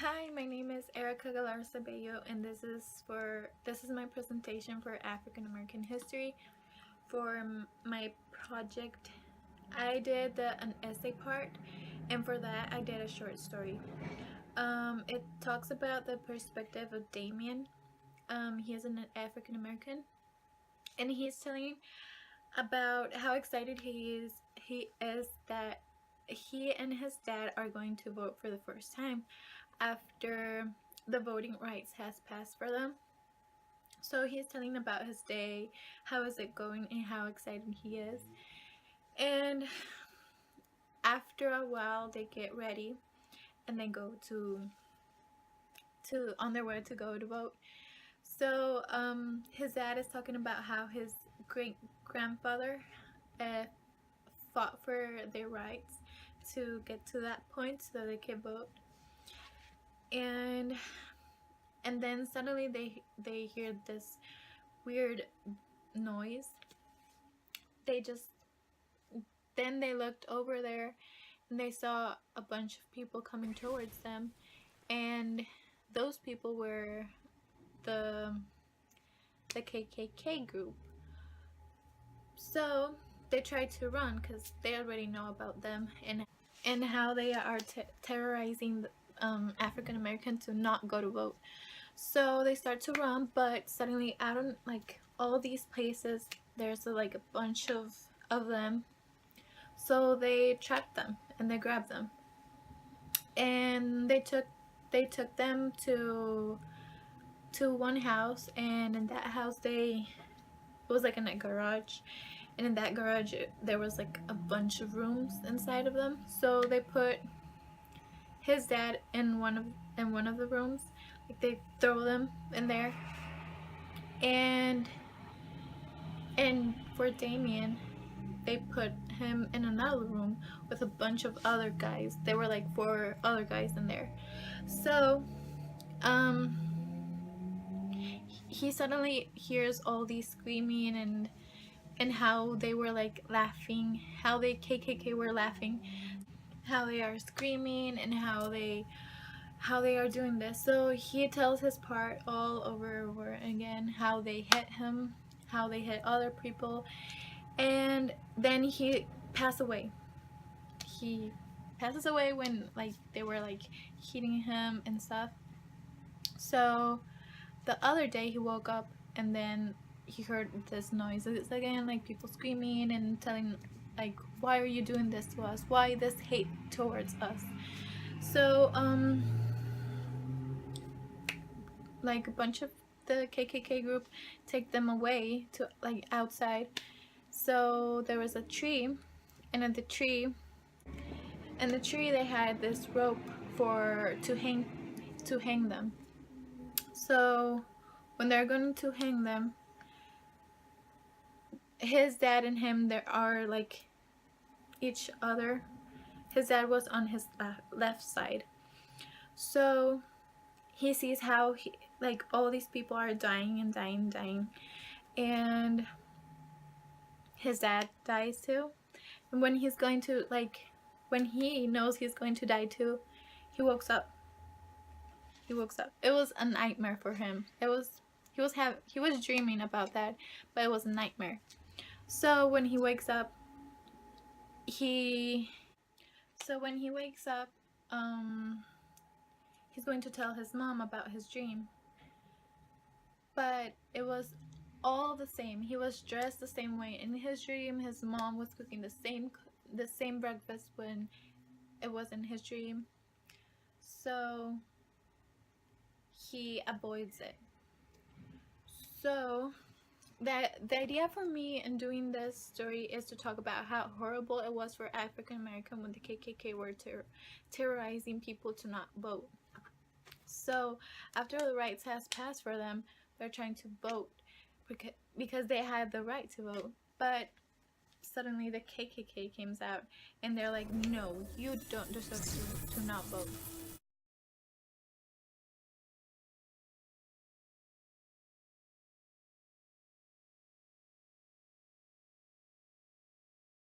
Hi, my name is Erica Galarza Bello, and this is my presentation for African American history. For my project, I did an essay part, and for that, I did a short story. It talks about the perspective of Damien. He is an African American, and he's telling about how excited he is that he and his dad are going to vote for the first time after the voting rights has passed for them. So he's telling about his day, how is it going, and how excited he is. And after a while, they get ready and they go to on their way to go to vote. So his dad is talking about how his great grandfather uh, fought for their rights to get to that point so they can vote. And then suddenly they hear this weird noise. They just Then they looked over there and they saw a bunch of people coming towards them, and those people were the KKK group. So they tried to run because they already know about them and how they are terrorizing African Americans to not go to vote. So they start to run, but suddenly out of like all these places, there's like a bunch of them. So they trapped them and they grabbed them, and they took them to one house, and in that house it was like in a garage, and in that garage there was like a bunch of rooms inside of them. So they put his dad in one of the rooms, like they throw them in there, and for Damien they put him in another room with a bunch of other guys. There were like four other guys in there. So um he suddenly hears all these screaming and how they were like laughing, how the KKK were laughing, how they are screaming, and how they are doing this. So he tells his part all over again, how they hit him, how they hit other people, and then he passed away. He passes away when like they were like hitting him and stuff. So the other day he woke up and then he heard this noises again, like people screaming and telling like, why are you doing this to us, why this hate towards us. So like a bunch of the KKK group take them away to like outside. So there was a tree, and at the tree they had this rope for to hang them. So when they're going to hang them, his dad and him, there are like each other. His dad was on his left side. So he sees how like all these people are dying and dying, and his dad dies too. And when he's going to like, when he knows he's going to die too, he wakes up. It was a nightmare for him. He was dreaming about that, but it was a nightmare. So when he wakes up, he so when he wakes up, he's going to tell his mom about his dream. But it was all the same. He was dressed the same way in his dream. His mom was cooking the same breakfast when it was in his dream. So he avoids it. So the idea for me in doing this story is to talk about how horrible it was for African American when the KKK were terrorizing people to not vote. So after the rights has passed for them, they're trying to vote because they had the right to vote. But suddenly the KKK comes out and they're like, no, you don't deserve to not vote.